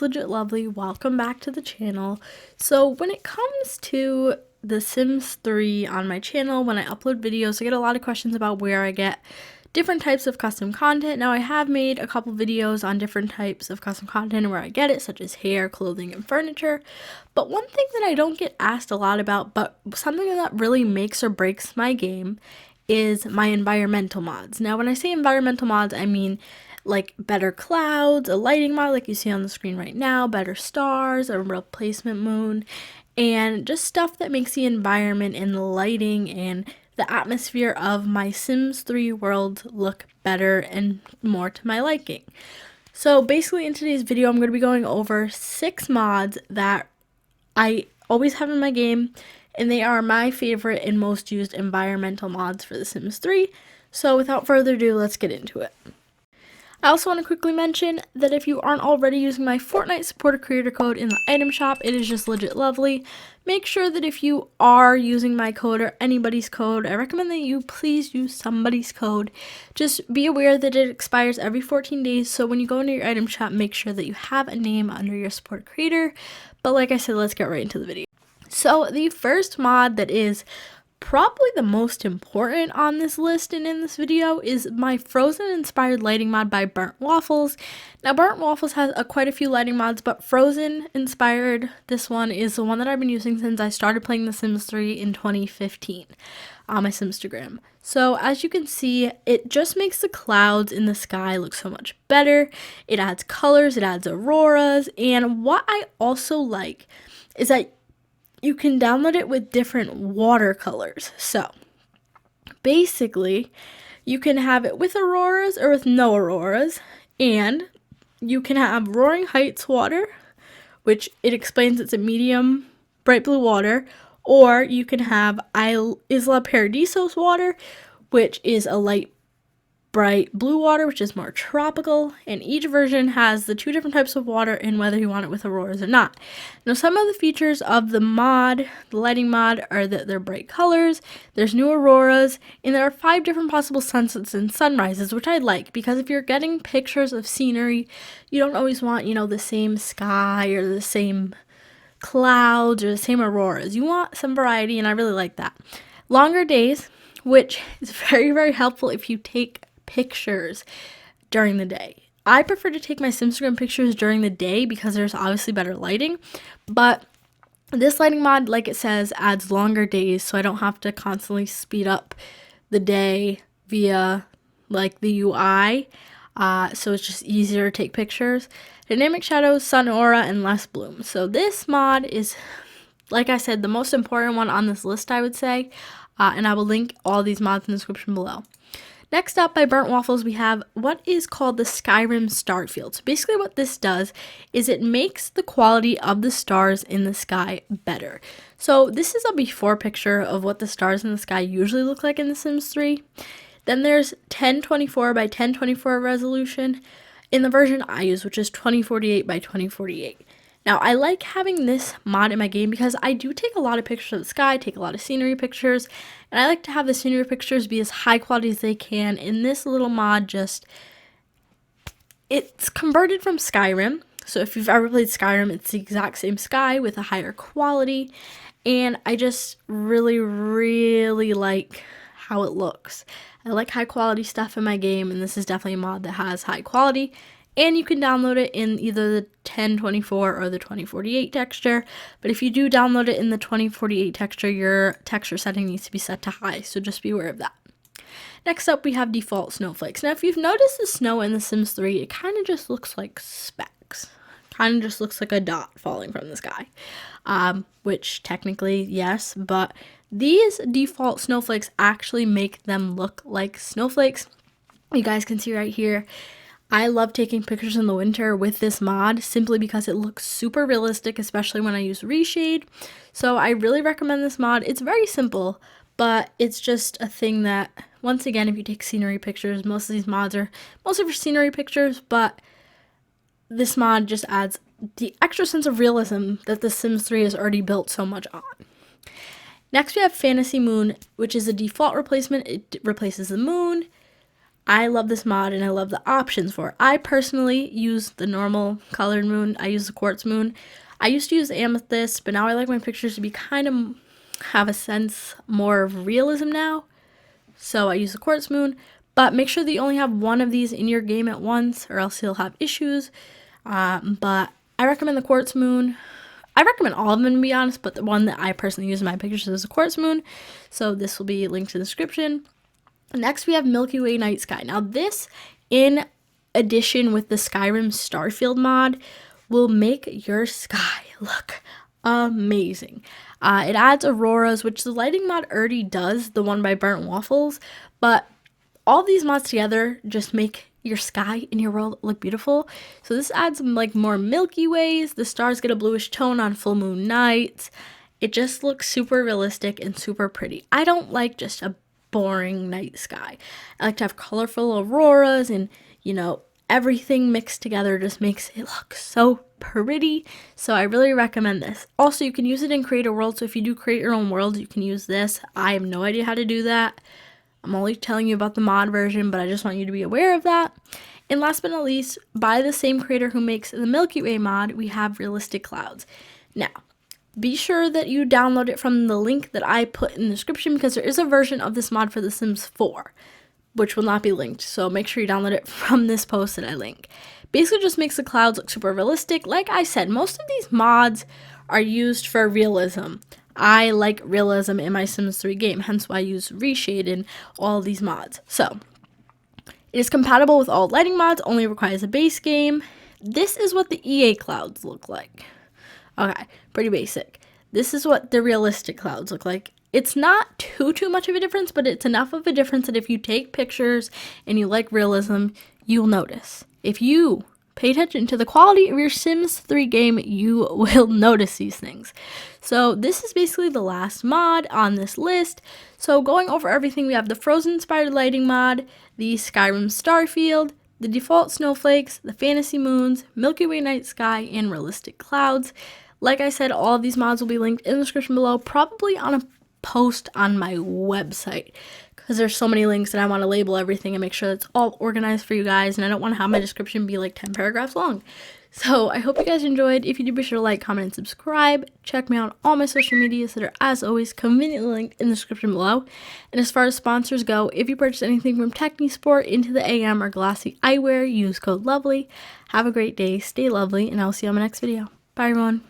it's LegitLovely. Welcome back to the channel. So when it comes to The Sims 3 on my channel, when I upload videos, I get a lot of questions about where I get different types of custom content. Now I have made a couple videos on different types of custom content and where I get it, such as hair, clothing, and furniture. But one thing that I don't get asked a lot about, but something that really makes or breaks my game, is my environmental mods. Now when I say environmental mods, I mean like better clouds, a lighting mod like you see on the screen right now, better stars, a replacement moon, and just stuff that makes the environment and the lighting and the atmosphere of my Sims 3 world look better and more to my liking. So basically in today's video, I'm going to be going over 6 mods that I always have in my game, and they are my favorite and most used environmental mods for The Sims 3. So without further ado, let's get into it. I also want to quickly mention that if you aren't already using my Fortnite supporter creator code in the item shop, it is just LegitLovely. Make sure that if you are using my code or anybody's code, I recommend that you please use somebody's code. Just be aware that it expires every 14 days, so when you go into your item shop, make sure that you have a name under your supporter creator. But like I said, let's get right into the video. So the first mod that is probably the most important on this list and in this video is my Frozen inspired lighting mod by Burnt Waffles. Now Burnt Waffles has quite a few lighting mods, but Frozen inspired, this one is the one that I've been using since I started playing The Sims 3 in 2015 on my SimScraper. So as you can see, it just makes the clouds in the sky look so much better. It adds colors, it adds auroras, and what I also like is that you can download it with different watercolors. So basically, you can have it with auroras or with no auroras, and you can have Roaring Heights water, which it explains it's a medium bright blue water, or you can have Isla Paradisos water, which is a light bright blue water, which is more tropical, and each version has the 2 different types of water and whether you want it with auroras or not. Now some of the features of the mod, the lighting mod, are that they're bright colors, there's new auroras, and there are 5 different possible sunsets and sunrises, which I like because if you're getting pictures of scenery, you don't always want, the same sky or the same clouds or the same auroras. You want some variety, and I really like that. Longer days, which is very, very helpful if you take pictures during the day. I prefer to take my SimScraper pictures during the day because there's obviously better lighting, but this lighting mod, like it says, adds longer days, so I don't have to constantly speed up the day via like the UI, so it's just easier to take pictures. Dynamic shadows, sun aura, and less bloom. So this mod is, like I said, the most important one on this list, I would say, and I will link all these mods in the description below. Next up by Burnt Waffles, we have what is called the Skyrim star field. So basically what this does is it makes the quality of the stars in the sky better. So this is a before picture of what the stars in the sky usually look like in The Sims 3. Then there's 1024 by 1024 resolution in the version I use, which is 2048 by 2048. Now, I like having this mod in my game because I do take a lot of pictures of the sky, take a lot of scenery pictures, and I like to have the scenery pictures be as high quality as they can. And this little mod it's converted from Skyrim. So if you've ever played Skyrim, it's the exact same sky with a higher quality. And I just really, really like how it looks. I like high quality stuff in my game, and this is definitely a mod that has high quality. And you can download it in either the 1024 or the 2048 texture. But if you do download it in the 2048 texture, your texture setting needs to be set to high. So just be aware of that. Next up, we have default snowflakes. Now, if you've noticed the snow in The Sims 3, it kind of just looks like specks. Kind of just looks like a dot falling from the sky. Which technically, yes, but these default snowflakes actually make them look like snowflakes. You guys can see right here. I love taking pictures in the winter with this mod simply because it looks super realistic, especially when I use reshade. So I really recommend this mod. It's very simple, but it's just a thing that, once again, if you take scenery pictures, most of these mods are mostly for scenery pictures, but this mod just adds the extra sense of realism that The Sims 3 has already built so much on. Next we have Fantasy Moon, which is a default replacement. It replaces the moon. I love this mod and I love the options for it. I personally use the normal colored moon. I use the quartz moon. I used to use the amethyst, but now I like my pictures to be kind of have a sense more of realism now. So I use the quartz moon, but make sure that you only have one of these in your game at once or else you'll have issues. But I recommend the quartz moon. I recommend all of them, to be honest, but the one that I personally use in my pictures is the quartz moon. So this will be linked in the description. Next, we have Milky Way Night Sky. Now, this, in addition with the Skyrim Starfield mod, will make your sky look amazing. It adds auroras, which the lighting mod already does, the one by Burnt Waffles, but all these mods together just make your sky in your world look beautiful. So this adds some like more Milky Ways. The stars get a bluish tone on full moon nights. It just looks super realistic and super pretty. I don't like just a boring night sky. I like to have colorful auroras and, everything mixed together just makes it look so pretty. So I really recommend this. Also, you can use it in Create a World. So if you do create your own world, you can use this. I have no idea how to do that. I'm only telling you about the mod version, but I just want you to be aware of that. And last but not least, by the same creator who makes the Milky Way mod, we have Realistic Clouds. Now, be sure that you download it from the link that I put in the description because there is a version of this mod for The Sims 4, which will not be linked. So make sure you download it from this post that I link. Basically just makes the clouds look super realistic. Like I said, most of these mods are used for realism. I like realism in my Sims 3 game, hence why I use Reshade in all these mods. So, it is compatible with all lighting mods, only requires a base game. This is what the EA clouds look like. Okay, pretty basic. This is what the realistic clouds look like. It's not too much of a difference, but it's enough of a difference that if you take pictures and you like realism, you'll notice. If you pay attention to the quality of your Sims 3 game, you will notice these things. So this is basically the last mod on this list. So going over everything, we have the Frozen inspired lighting mod, the Skyrim Starfield, the default Snowflakes, the Fantasy Moons, Milky Way Night Sky, and Realistic Clouds. Like I said, all of these mods will be linked in the description below, probably on a post on my website, because there's so many links and I want to label everything and make sure it's all organized for you guys, and I don't want to have my description be like 10 paragraphs long. So I hope you guys enjoyed. If you do, be sure to like, comment, and subscribe. Check me out on all my social medias that are, as always, conveniently linked in the description below. And as far as sponsors go, if you purchase anything from Technisport, Into the AM, or Glassy Eyewear, use code LOVELY. Have a great day, stay lovely, and I'll see you on my next video. Bye, everyone.